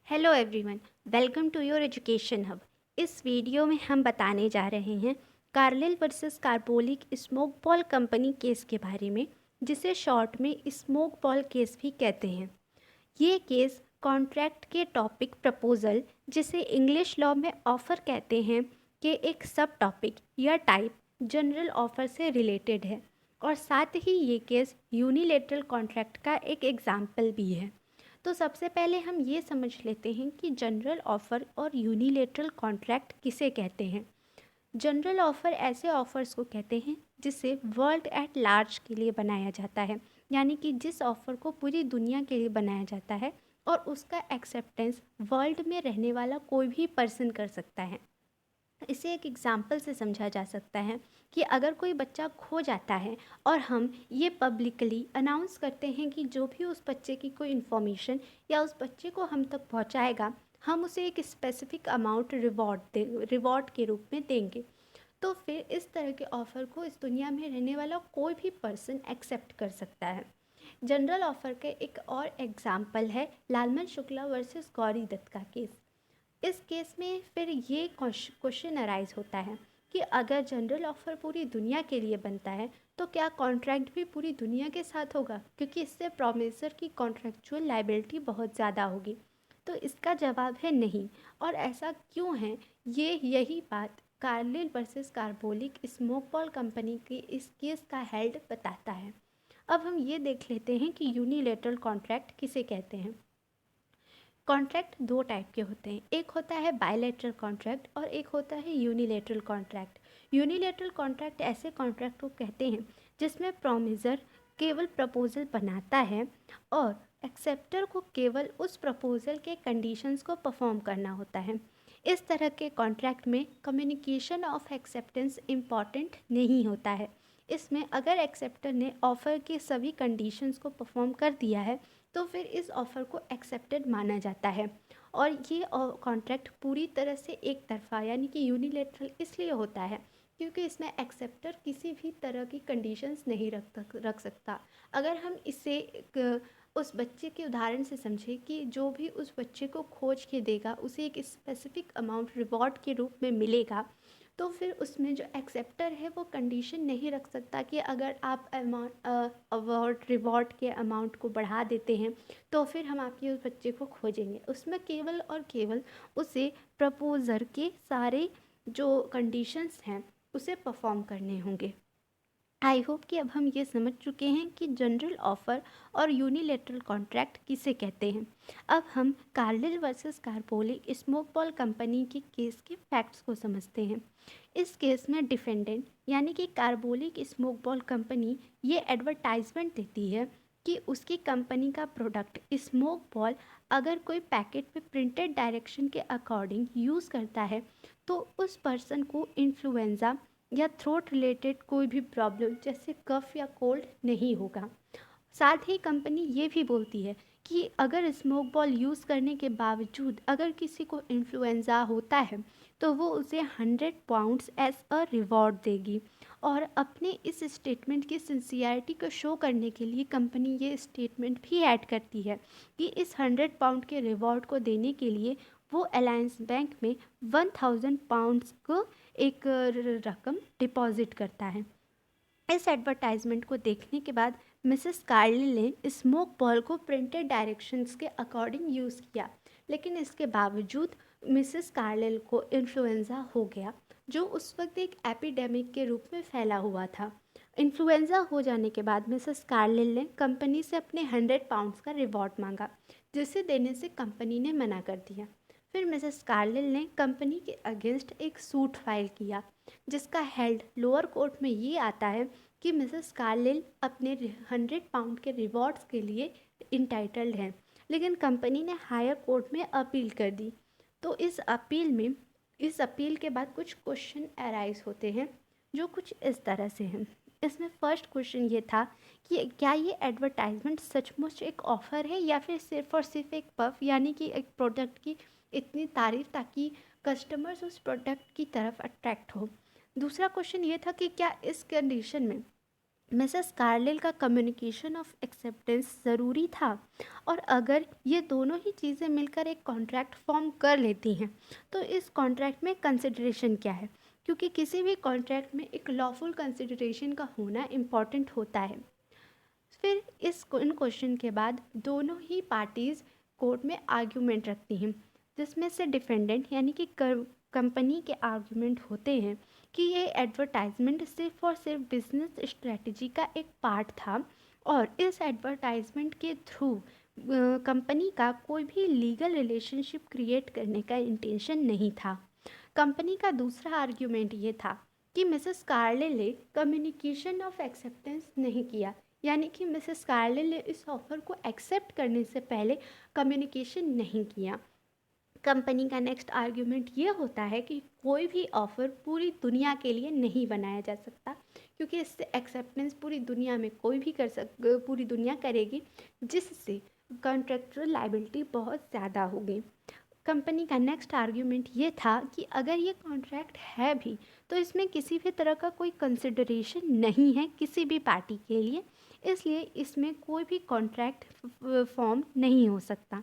Hello everyone, welcome to your education hub. इस video में हम बताने जा रहे हैं Carlill versus Carbolic Smoke Ball company case के बारे में, जिसे शॉर्ट में स्मोक बॉल केस भी कहते हैं। ये केस कॉन्ट्रैक्ट के टॉपिक प्रपोजल, जिसे इंग्लिश लॉ में ऑफ़र कहते हैं, के एक सब टॉपिक या टाइप जनरल ऑफ़र से रिलेटेड है और साथ ही ये केस यूनिलेटरल कॉन्ट्रैक्ट का एक एग्जाम्पल भी है। तो सबसे पहले हम ये समझ लेते हैं कि जनरल ऑफ़र और यूनिलेटरल कॉन्ट्रैक्ट किसे कहते हैं। जनरल ऑफ़र ऐसे ऑफ़र्स को कहते हैं जिसे वर्ल्ड एट लार्ज के लिए बनाया जाता है, यानी कि जिस ऑफ़र को पूरी दुनिया के लिए बनाया जाता है और उसका एक्सेप्टेंस वर्ल्ड में रहने वाला कोई भी पर्सन कर सकता है। इसे एक एग्जाम्पल से समझा जा सकता है कि अगर कोई बच्चा खो जाता है और हम ये पब्लिकली अनाउंस करते हैं कि जो भी उस बच्चे की कोई इन्फॉर्मेशन या उस बच्चे को हम तक पहुंचाएगा, हम उसे एक स्पेसिफिक अमाउंट रिवॉर्ड के रूप में देंगे। तो फिर इस तरह के ऑफ़र को इस दुनिया में रहने वाला कोई भी पर्सन एक्सेप्ट कर सकता है। जनरल ऑफ़र के एक और एग्जाम्पल है लालमन शुक्ला वर्सेस गौरी दत्त का केस। इस केस में फिर ये क्वेश्चन अराइज होता है कि अगर जनरल ऑफ़र पूरी दुनिया के लिए बनता है तो क्या कॉन्ट्रैक्ट भी पूरी दुनिया के साथ होगा, क्योंकि इससे प्रोमिसर की कॉन्ट्रैक्चुअल लाइबिलिटी बहुत ज़्यादा होगी। तो इसका जवाब है नहीं। और ऐसा क्यों है, यही बात Carlill versus Carbolic Smoke Ball company के इस केस का हेड बताता है। अब हम ये देख लेते हैं कि यूनिलेटरल कॉन्ट्रैक्ट किसे कहते हैं। कॉन्ट्रैक्ट दो टाइप के होते हैं, एक होता है बायलैटरल कॉन्ट्रैक्ट और एक होता है यूनिलेटरल कॉन्ट्रैक्ट। यूनिलेटरल कॉन्ट्रैक्ट ऐसे कॉन्ट्रैक्ट को कहते हैं जिसमें प्रोमिसर केवल प्रपोजल बनाता है और एक्सेप्टर को केवल उस प्रपोजल के कंडीशंस को परफॉर्म करना होता है। इस तरह के कॉन्ट्रैक्ट में कम्युनिकेशन ऑफ एक्सेप्टेंस इम्पॉर्टेंट नहीं होता है। इसमें अगर एक्सेप्टर ने ऑफ़र के सभी कंडीशंस को परफॉर्म कर दिया है तो फिर इस ऑफ़र को एक्सेप्टेड माना जाता है। और ये कॉन्ट्रैक्ट पूरी तरह से एक तरफा यानी कि यूनिलेटरल इसलिए होता है क्योंकि इसमें एक्सेप्टर किसी भी तरह की कंडीशंस नहीं रख सकता। अगर हम इसे उस बच्चे के उदाहरण से समझें कि जो भी उस बच्चे को खोज के देगा उसे एक स्पेसिफिक अमाउंट रिवॉर्ड के रूप में मिलेगा, तो फिर उसमें जो एक्सेप्टर है वो कंडीशन नहीं रख सकता कि अगर आप अवार्ड रिवॉर्ड के अमाउंट को बढ़ा देते हैं तो फिर हम आपके उस बच्चे को खोजेंगे। उसमें केवल और केवल उसे प्रपोज़र के सारे जो कंडीशंस हैं उसे परफॉर्म करने होंगे। आई होप कि अब हम ये समझ चुके हैं कि जनरल ऑफ़र और यूनिलेटरल कॉन्ट्रैक्ट किसे कहते हैं। अब हम Carlill versus Carbolic Smoke Ball company के केस के फैक्ट्स को समझते हैं। इस केस में डिफेंडेंट यानी कि कार्बोलिक स्मोक बॉल कंपनी ये एडवर्टाइजमेंट देती है कि उसकी कंपनी का प्रोडक्ट स्मोक बॉल अगर कोई पैकेट पे प्रिंटेड डायरेक्शन के अकॉर्डिंग यूज़ करता है तो उस पर्सन को इन्फ्लुएंज़ा या थ्रोट रिलेटेड कोई भी प्रॉब्लम जैसे कफ या कोल्ड नहीं होगा। साथ ही कंपनी ये भी बोलती है कि अगर स्मोक बॉल यूज़ करने के बावजूद अगर किसी को इन्फ्लुएंज़ा होता है तो वो उसे 100 पाउंड्स एज अ रिवॉर्ड देगी। और अपने इस स्टेटमेंट की सिंसियरिटी को शो करने के लिए कंपनी ये स्टेटमेंट भी ऐड करती है कि इस 100 पाउंड के रिवॉर्ड को देने के लिए वो अलायंस बैंक में 1000 पाउंड्स को एक रकम डिपॉजिट करता है। इस एडवर्टाइजमेंट को देखने के बाद मिसेस कार्लिल ने स्मोक बॉल को प्रिंटेड डायरेक्शंस के अकॉर्डिंग यूज़ किया, लेकिन इसके बावजूद मिसेस कार्लिल को इन्फ्लुएंज़ा हो गया, जो उस वक्त एक एपिडेमिक के रूप में फैला हुआ था। इन्फ्लुएंज़ा हो जाने के बाद मिसेस कार्लिल ने कंपनी से अपने 100 पाउंड्स का रिवॉर्ड मांगा, जिसे देने से कंपनी ने मना कर दिया। फिर मिसेस कार्लिल ने कंपनी के अगेंस्ट एक सूट फाइल किया, जिसका हेड लोअर कोर्ट में ये आता है कि मिसेस कार्लिल अपने 100 पाउंड के रिवॉर्ड्स के लिए इंटाइटल्ड हैं, लेकिन कंपनी ने हायर कोर्ट में अपील कर दी। तो इस अपील के बाद कुछ क्वेश्चन अराइज होते हैं जो कुछ इस तरह से हैं। इसमें फर्स्ट क्वेश्चन ये था कि क्या ये एडवर्टाइजमेंट सचमुच एक ऑफ़र है या फिर सिर्फ और सिर्फ एक पफ, यानी कि एक प्रोडक्ट की इतनी तारीफ ताकि कस्टमर्स उस प्रोडक्ट की तरफ अट्रैक्ट हो। दूसरा क्वेश्चन ये था कि क्या इस कंडीशन में मिसेस कार्लिल का कम्युनिकेशन ऑफ एक्सेप्टेंस ज़रूरी था, और अगर ये दोनों ही चीज़ें मिलकर एक कॉन्ट्रैक्ट फॉर्म कर लेती हैं तो इस कॉन्ट्रैक्ट में कंसिडरेशन क्या है, क्योंकि किसी भी कॉन्ट्रैक्ट में एक लॉफुल कंसिडरेशन का होना इम्पॉर्टेंट होता है। फिर इन क्वेश्चन के बाद दोनों ही पार्टीज़ कोर्ट में आर्ग्यूमेंट रखती हैं, जिसमें से डिफेंडेंट यानी कि कंपनी के आर्ग्यूमेंट होते हैं कि ये एडवर्टाइजमेंट सिर्फ और सिर्फ बिजनेस स्ट्रेटजी का एक पार्ट था, और इस एडवर्टाइजमेंट के थ्रू कंपनी का कोई भी लीगल रिलेशनशिप क्रिएट करने का इंटेंशन नहीं था। कंपनी का दूसरा आर्ग्यूमेंट ये था कि मिसेस कार्ले ने कम्युनिकेशन ऑफ एक्सेप्टेंस नहीं किया, यानी कि मिसेस कार्ले ने इस ऑफ़र को एक्सेप्ट करने से पहले कम्युनिकेशन नहीं किया। कंपनी का नेक्स्ट आर्ग्यूमेंट ये होता है कि कोई भी ऑफ़र पूरी दुनिया के लिए नहीं बनाया जा सकता, क्योंकि इससे एक्सेप्टेंस पूरी दुनिया में कोई भी पूरी दुनिया करेगी, जिससे कॉन्ट्रैक्चुअल लायबिलिटी बहुत ज़्यादा होगी। कंपनी का नेक्स्ट आर्ग्यूमेंट ये था कि अगर ये कॉन्ट्रैक्ट है भी तो इसमें किसी भी तरह का कोई कंसिडरेशन नहीं है किसी भी पार्टी के लिए, इसलिए इसमें कोई भी कॉन्ट्रैक्ट फॉर्म नहीं हो सकता।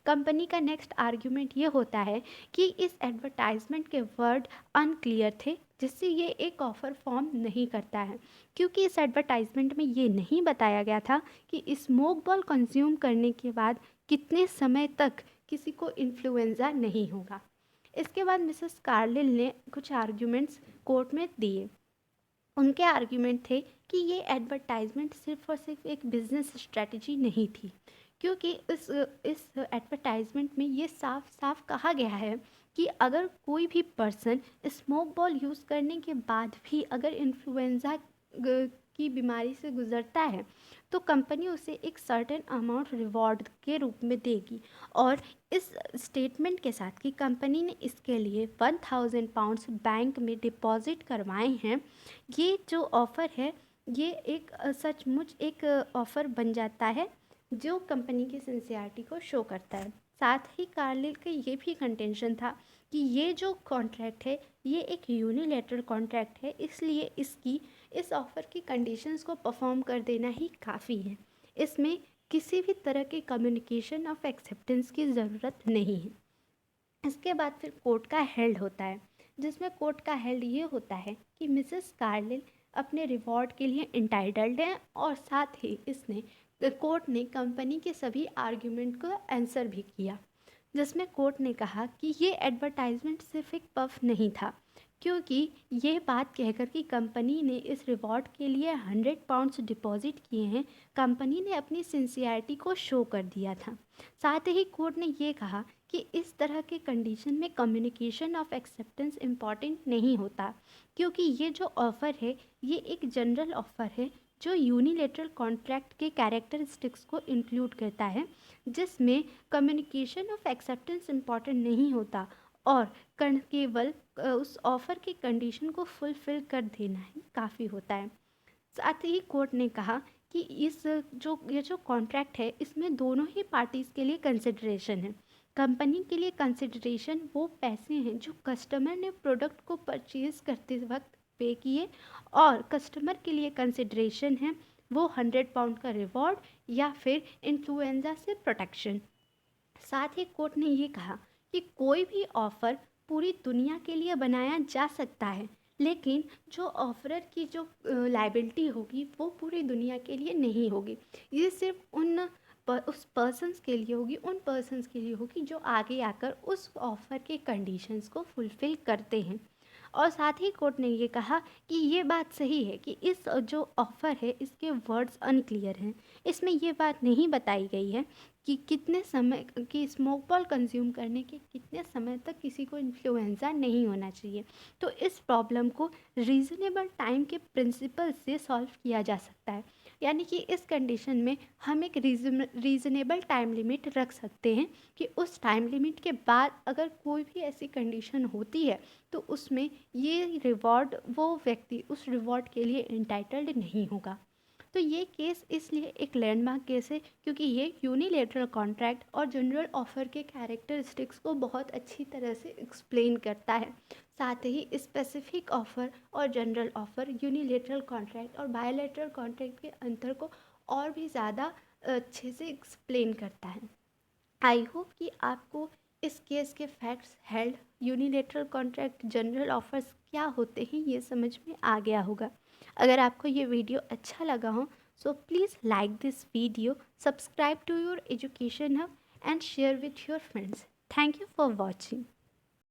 कंपनी का नेक्स्ट आर्ग्यूमेंट ये होता है कि इस एडवर्टाइजमेंट के वर्ड अनक्लियर थे, जिससे ये एक ऑफ़र फॉर्म नहीं करता है, क्योंकि इस एडवर्टाइजमेंट में ये नहीं बताया गया था कि स्मोक बॉल कंज्यूम करने के बाद कितने समय तक किसी को इन्फ्लुएंजा नहीं होगा। इसके बाद मिसेस कार्लिल ने कुछ आर्ग्यूमेंट्स कोर्ट में दिए। उनके आर्ग्यूमेंट थे कि ये एडवर्टाइजमेंट सिर्फ और सिर्फ एक बिजनेस स्ट्रेटजी नहीं थी, क्योंकि इस एडवर्टाइजमेंट में ये साफ साफ कहा गया है कि अगर कोई भी पर्सन स्मोक बॉल यूज़ करने के बाद भी अगर इन्फ्लुएंजा की बीमारी से गुजरता है तो कंपनी उसे एक सर्टेन अमाउंट रिवॉर्ड के रूप में देगी, और इस स्टेटमेंट के साथ कि कंपनी ने इसके लिए 1000 पाउंड्स बैंक में डिपॉजिट करवाए हैं, ये जो ऑफ़र है ये एक सचमुच एक ऑफ़र बन जाता है जो कंपनी की सिंसियरिटी को शो करता है। साथ ही कार्लिल का ये भी कंटेंशन था कि ये जो कॉन्ट्रैक्ट है ये एक यूनिलैटरल कॉन्ट्रैक्ट है, इसलिए इस ऑफ़र की कंडीशंस को परफॉर्म कर देना ही काफ़ी है। इसमें किसी भी तरह के कम्युनिकेशन ऑफ एक्सेप्टेंस की ज़रूरत नहीं है। इसके बाद फिर कोर्ट का हेल्ड होता है, जिसमें कोर्ट का हेल्ड ये होता है कि मिसेस कार्लिल अपने रिवॉर्ड के लिए इंटाइटल्ड हैं, और साथ ही कोर्ट ने कंपनी के सभी आर्ग्यूमेंट को आंसर भी किया, जिसमें कोर्ट ने कहा कि ये एडवर्टाइजमेंट सिर्फ एक पफ नहीं था, क्योंकि ये बात कहकर कि कंपनी ने इस रिवॉर्ड के लिए 100 पाउंड्स डिपॉजिट किए हैं, कंपनी ने अपनी सिंसियरिटी को शो कर दिया था। साथ ही कोर्ट ने ये कहा कि इस तरह के कंडीशन में कम्युनिकेशन ऑफ एक्सेप्टेंस इम्पॉर्टेंट नहीं होता, क्योंकि ये जो ऑफ़र है ये एक जनरल ऑफ़र है जो यूनिलेटरल कॉन्ट्रैक्ट के कैरेक्टरिस्टिक्स को इंक्लूड करता है, जिसमें कम्युनिकेशन ऑफ एक्सेप्टेंस इम्पॉर्टेंट नहीं होता, और केवल उस ऑफ़र की कंडीशन को फुलफ़िल कर देना ही काफ़ी होता है। साथ ही कोर्ट ने कहा कि ये जो कॉन्ट्रैक्ट है इसमें दोनों ही पार्टीज़ के लिए कंसिडरेशन है। कंपनी के लिए कंसिडरेशन वो पैसे हैं जो कस्टमर ने प्रोडक्ट को परचेज़ करते वक्त पे किए, और कस्टमर के लिए कंसिडरेशन है वो 100 पाउंड का रिवॉर्ड या फिर इन्फ्लुएंजा से प्रोटेक्शन। साथ ही कोर्ट ने ये कहा कि कोई भी ऑफ़र पूरी दुनिया के लिए बनाया जा सकता है, लेकिन जो ऑफरर की जो लाइबिलिटी होगी वो पूरी दुनिया के लिए नहीं होगी। ये सिर्फ उस पर्सन्स के लिए होगी, उन पर्सन्स के लिए होगी जो आगे आकर उस ऑफ़र के कंडीशंस को फुलफ़िल करते हैं। और साथ ही कोर्ट ने ये कहा कि ये बात सही है कि इस जो ऑफ़र है इसके वर्ड्स अनक्लियर हैं। इसमें ये बात नहीं बताई गई है कि कितने समय कि स्मोक बॉल कंज्यूम करने के कितने समय तक किसी को इन्फ्लुएंजा नहीं होना चाहिए। तो इस प्रॉब्लम को रीज़नेबल टाइम के प्रिंसिपल से सॉल्व किया जा सकता है, यानी कि इस कंडीशन में हम एक रीज़नेबल टाइम लिमिट रख सकते हैं कि उस टाइम लिमिट के बाद अगर कोई भी ऐसी कंडीशन होती है तो उसमें ये रिवॉर्ड वो व्यक्ति उस रिवॉर्ड के लिए इंटाइटल्ड नहीं होगा। तो ये केस इसलिए एक लैंडमार्क केस है क्योंकि ये यूनिलेटरल कॉन्ट्रैक्ट और जनरल ऑफर के कैरेक्टरिस्टिक्स को बहुत अच्छी तरह से एक्सप्लेन करता है। साथ ही स्पेसिफिक ऑफर और जनरल ऑफर, यूनिलेटरल कॉन्ट्रैक्ट और बायलैटरल कॉन्ट्रैक्ट के अंतर को और भी ज़्यादा अच्छे से एक्सप्लेन करता है। आई होप कि आपको इस केस के facts, held, unilateral contract, general offers क्या होते हैं ये समझ में आ गया होगा। अगर आपको ये वीडियो अच्छा लगा हो so please like this video, subscribe to your education hub and share with your friends. Thank you for watching.